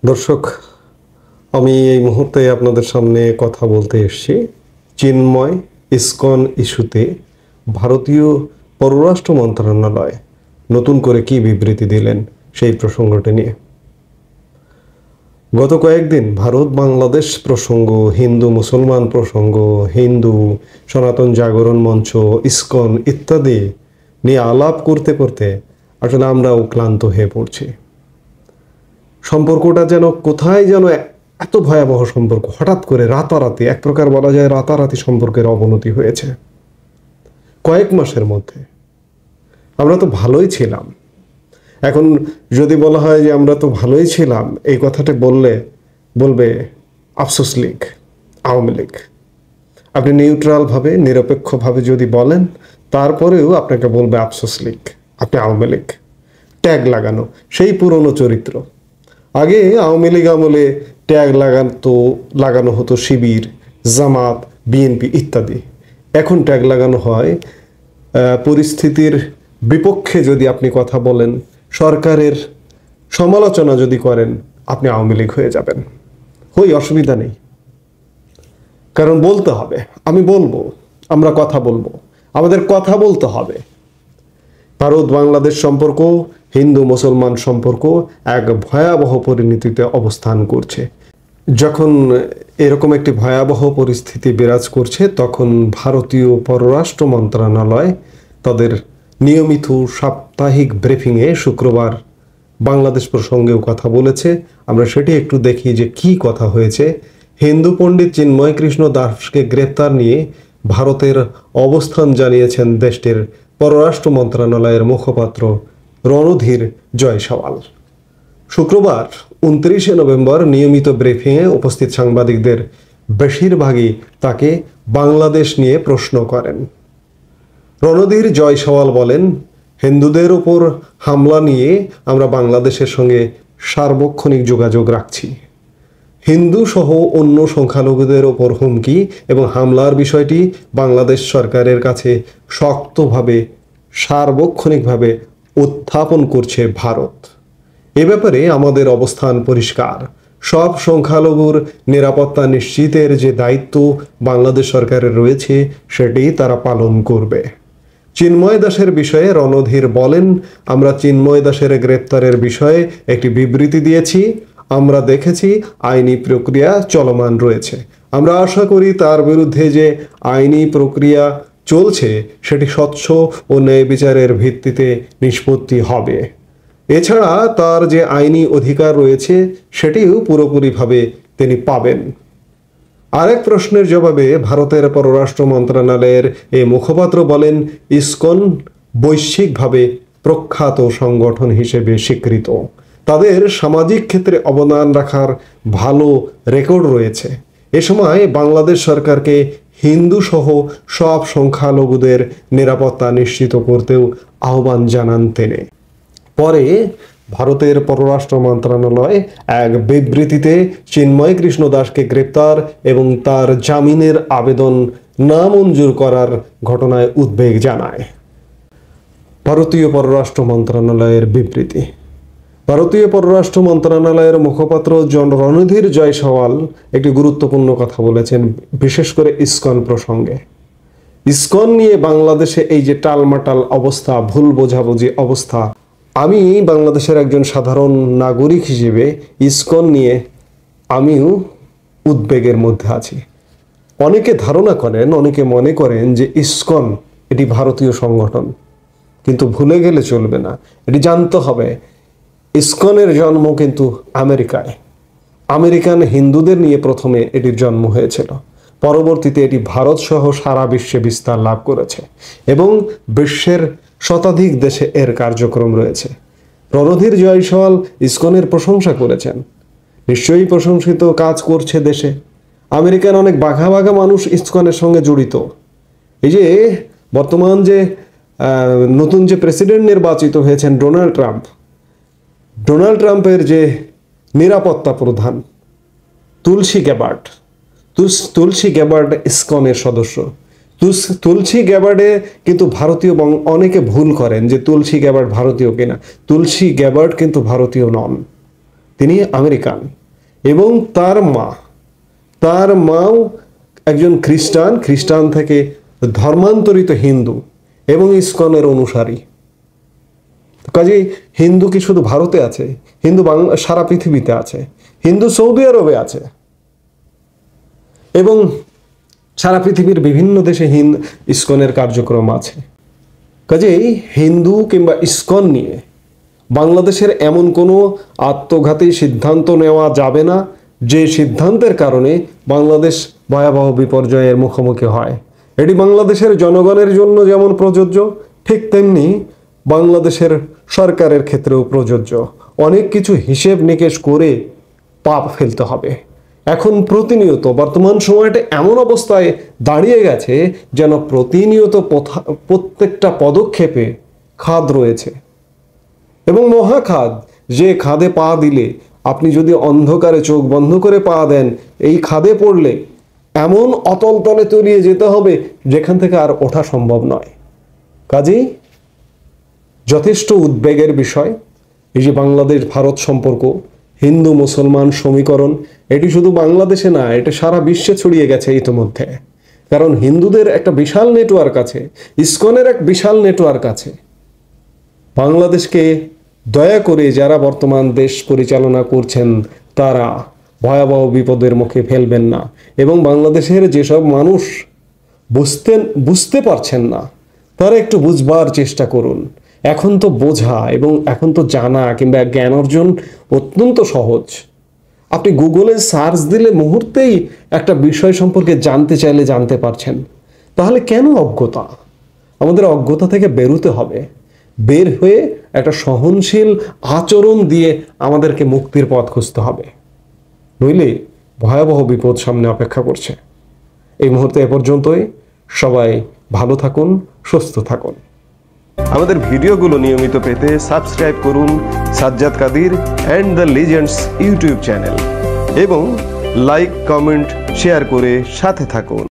দর্শক, আমি এই মুহূর্তে আপনাদের সামনে কথা বলতে এসেছি চিন্ময় ইসকন ইস্যুতে ভারতীয় পররাষ্ট্র মন্ত্রণালয় নতুন করে কি বিবৃতি দিলেন সেই প্রসঙ্গটি নিয়ে। গত কয়েকদিন ভারত বাংলাদেশ প্রসঙ্গ, হিন্দু মুসলমান প্রসঙ্গ, হিন্দু সনাতন জাগরণ মঞ্চ, ইসকন ইত্যাদি নিয়ে আলাপ করতে করতে আসলে আমরাও ক্লান্ত হয়ে পড়ছি। সম্পর্কটা যেন কোথায় যেন এত ভয়াবহ সম্পর্ক, হঠাৎ করে রাতারাতি, এক প্রকার বলা যায় রাতারাতি সম্পর্কের অবনতি হয়েছে কয়েক মাসের মধ্যে। আমরা তো ভালোই ছিলাম। এখন যদি বলা হয় যে আমরা তো ভালোই ছিলাম, এই কথাটা বলবে আফসোস লীগ, আওয়ামী লীগ। আপনি নিউট্রালভাবে নিরপেক্ষভাবে যদি বলেন, তারপরেও আপনাকে বলবে আফসোস লীগ, আপনি আওয়ামী লীগ। ট্যাগ লাগানো, সেই পুরনো চরিত্র। আগে আওয়ামী লীগ আমলে ট্যাগ লাগানো হতো শিবির, জামাত, বিএনপি ইত্যাদি। এখন ট্যাগ লাগানো হয় পরিস্থিতির বিপক্ষে যদি আপনি কথা বলেন, সরকারের সমালোচনা যদি করেন, আপনি আওয়ামী লীগ হয়ে যাবেন। অসুবিধা নেই, কারণ বলতে হবে। আমি বলবো, আমরা কথা বলবো, আমাদের কথা বলতে হবে। ভারত বাংলাদেশ সম্পর্ক, হিন্দু মুসলমান সম্পর্ক এক ভয়াবহ পরিণতিতে অবস্থান করছে। যখন এরকম একটি ভয়াবহ পরিস্থিতি বিরাজ করছে, তখন ভারতীয় পররাষ্ট্র মন্ত্রণালয় তাদের নিয়মিত সাপ্তাহিক ব্রিফিংয়ে শুক্রবার বাংলাদেশ প্রসঙ্গেও কথা বলেছে। আমরা সেটি একটু দেখি যে কি কথা হয়েছে। হিন্দু পণ্ডিত চিন্ময় কৃষ্ণ দাসকে গ্রেপ্তার নিয়ে ভারতের অবস্থান জানিয়েছেন দেশটির পররাষ্ট্র মন্ত্রণালয়ের মুখপাত্র রণধীর জয়সওয়াল। শুক্রবার 29 নভেম্বর নিয়মিত ব্রিফিংয়ে উপস্থিত সাংবাদিকদের বেশিরভাগই তাকে বাংলাদেশ নিয়ে প্রশ্ন করেন। রণধীর জয়সওয়াল বলেন, হিন্দুদের উপর হামলা নিয়ে আমরা বাংলাদেশের সঙ্গে সার্বক্ষণিক যোগাযোগ রাখছি। হিন্দু সহ অন্য সংখ্যালঘুদের ওপর হুমকি এবং হামলার বিষয়টি বাংলাদেশ সরকারের কাছে শক্তভাবে সার্বক্ষণিকভাবে উত্থাপন করছে ভারত। এ ব্যাপারে আমাদের অবস্থান পরিষ্কার। সব সংখ্যালঘুর নিরাপত্তা নিশ্চিতের যে দায়িত্ব বাংলাদেশ সরকারের রয়েছে, সেটি তারা পালন করবে। চিন্ময় দাসের বিষয়ে রণধীর বলেন, আমরা চিন্ময় দাসের গ্রেপ্তারের বিষয়ে একটি বিবৃতি দিয়েছি। আমরা দেখেছি আইনি প্রক্রিয়া চলমান রয়েছে। আমরা আশা করি তার বিরুদ্ধে যে আইনি প্রক্রিয়া চলছে সেটি স্বচ্ছ ও ন্যায় বিচারের ভিত্তিতে নিষ্পত্তি হবে। এছাড়া তার যে আইনি অধিকার রয়েছে সেটিও পুরোপুরিভাবে তিনি পাবেন। আরেক প্রশ্নের জবাবে ভারতের পররাষ্ট্র মন্ত্রণালয়ের এই মুখপাত্র বলেন, ইসকন বৈশ্বিকভাবে প্রখ্যাত সংগঠন হিসেবে স্বীকৃত। তাদের সামাজিক ক্ষেত্রে অবদান রাখার ভালো রেকর্ড রয়েছে। এ সময় বাংলাদেশ সরকারকে হিন্দু সহ সব সংখ্যালঘুদের নিরাপত্তা নিশ্চিত করতেও আহ্বান জানান তিনি। পরে ভারতের পররাষ্ট্র মন্ত্রণালয় এক বিবৃতিতে চিন্ময় কৃষ্ণ দাসকে গ্রেপ্তার এবং তার জামিনের আবেদন নামঞ্জুর করার ঘটনায় উদ্বেগ জানায়। ভারতীয় পররাষ্ট্র মন্ত্রণালয়ের বিবৃতি। ভারতীয় পররাষ্ট্র মন্ত্রণালয়ের মুখপাত্র রণধীর জয়সওয়াল একটি গুরুত্বপূর্ণ কথা বলেছেন, বিশেষ করে ইসকন প্রসঙ্গে। ইসকন নিয়ে বাংলাদেশে এই যে টালমাটাল অবস্থা, ভুল বোঝাবুঝি অবস্থা, আমি বাংলাদেশের একজন সাধারণ নাগরিক হিসেবে ইসকন নিয়ে আমিও উদ্বেগের মধ্যে আছি। অনেকে ধারণা করেন, অনেকে মনে করেন যে ইসকন এটি ভারতীয় সংগঠন, কিন্তু ভুলে গেলে চলবে না, এটি জানতে হবে ইসকনের জন্ম কিন্তু আমেরিকায়। আমেরিকান হিন্দুদের নিয়ে প্রথমে এটির জন্ম হয়েছিল। পরবর্তীতে এটি ভারত সহ সারা বিশ্বে বিস্তার লাভ করেছে এবং বিশ্বের শতাধিক দেশে এর কার্যক্রম রয়েছে। রণধীর জয়সওয়াল ইসকনের প্রশংসা করেছেন। নিশ্চয়ই প্রশংসিত কাজ করছে দেশে। আমেরিকার অনেক বাঘা বাঘা মানুষ ইসকনের সঙ্গে জড়িত। এই যে বর্তমান যে নতুন যে প্রেসিডেন্ট নির্বাচিত হয়েছেন ডোনাল্ড ট্রাম্পের যে নিরাপত্তা প্রধান তুলসী গ্যাবার্ড ইসকনের সদস্য। তুলসী গ্যাবার্ডে কিন্তু ভারতীয়, অনেকে ভুল করেন যে তুলসী গ্যাবার্ড ভারতীয় কিনা। তুলসী গ্যাবার্ড কিন্তু ভারতীয় নন। তিনি আমেরিকান এবং তার মাও একজন খ্রিস্টান থেকে ধর্মান্তরিত হিন্দু এবং ইসকনের অনুসারী। কাজেই হিন্দু কি শুধু ভারতে আছে? হিন্দু সারা পৃথিবীতে আছে, হিন্দু সৌদি আরবে আছে এবং সারা পৃথিবীর বিভিন্ন দেশে ইসকনের কার্যক্রম আছে। কাজেই হিন্দু কিংবা ইসকন নিয়ে বাংলাদেশের এমন কোনো আত্মঘাতী সিদ্ধান্ত নেওয়া যাবে না যে সিদ্ধান্তের কারণে বাংলাদেশ ভয়াবহ বিপর্যয়ের মুখোমুখি হয়। এটি বাংলাদেশের জনগণের জন্য যেমন প্রযোজ্য, ঠিক তেমনি বাংলাদেশের সরকারের ক্ষেত্রেও প্রযোজ্য। অনেক কিছু হিসেব নিকেশ করে পাপ ফেলতে হবে। এখন প্রতিনিয়ত বর্তমান সময়টা এমন অবস্থায় দাঁড়িয়ে গেছে যেন প্রতিনিয়ত প্রত্যেকটা পদক্ষেপে খাদ রয়েছে এবং মহাখাদ। যে খাদে পা দিলে আপনি যদি অন্ধকারে চোখ বন্ধ করে পা দেন, এই খাদে পড়লে এমন অতল তলে তলিয়ে যেতে হবে যেখান থেকে আর ওঠা সম্ভব নয়। কাজেই যথেষ্ট উদ্বেগের বিষয় এই যে বাংলাদেশ ভারত সম্পর্ক, হিন্দু মুসলমান সমীকরণ, এটি শুধু বাংলাদেশে না, এটা সারা বিশ্বে ছড়িয়ে গেছে ইতিমধ্যে। কারণ হিন্দুদের একটা বিশাল নেটওয়ার্ক আছে, ইসকনের এক বিশাল নেটওয়ার্ক আছে। বাংলাদেশকে দয়া করে যারা বর্তমান দেশ পরিচালনা করছেন তারা ভয়াবহ বিপদের মুখে ফেলবেন না এবং বাংলাদেশের যেসব মানুষ বুঝতে পারছেন না তারা একটু বুঝবার চেষ্টা করুন। এখন তো বোঝা এবং এখন তো জানা কিংবা জ্ঞান অর্জন অত্যন্ত সহজ। আপনি গুগলে সার্চ দিলে মুহূর্তেই একটা বিষয় সম্পর্কে জানতে চাইলে জানতে পারছেন। তাহলে কেন অজ্ঞতা? আমাদের অজ্ঞতা থেকে বেরোতে হবে, বের হয়ে একটা সহনশীল আচরণ দিয়ে আমাদেরকে মুক্তির পথ খুঁজতে হবে, নইলে ভয়াবহ বিপদ সামনে অপেক্ষা করছে। এই মুহূর্তে এ পর্যন্তই। সবাই ভালো থাকুন, সুস্থ থাকুন। আমাদের ভিডিওগুলো নিয়মিত পেতে সাবস্ক্রাইব করুন Sajjad Kadir and the legends YouTube channel এবং লাইক, কমেন্ট, শেয়ার করে সাথে থাকুন।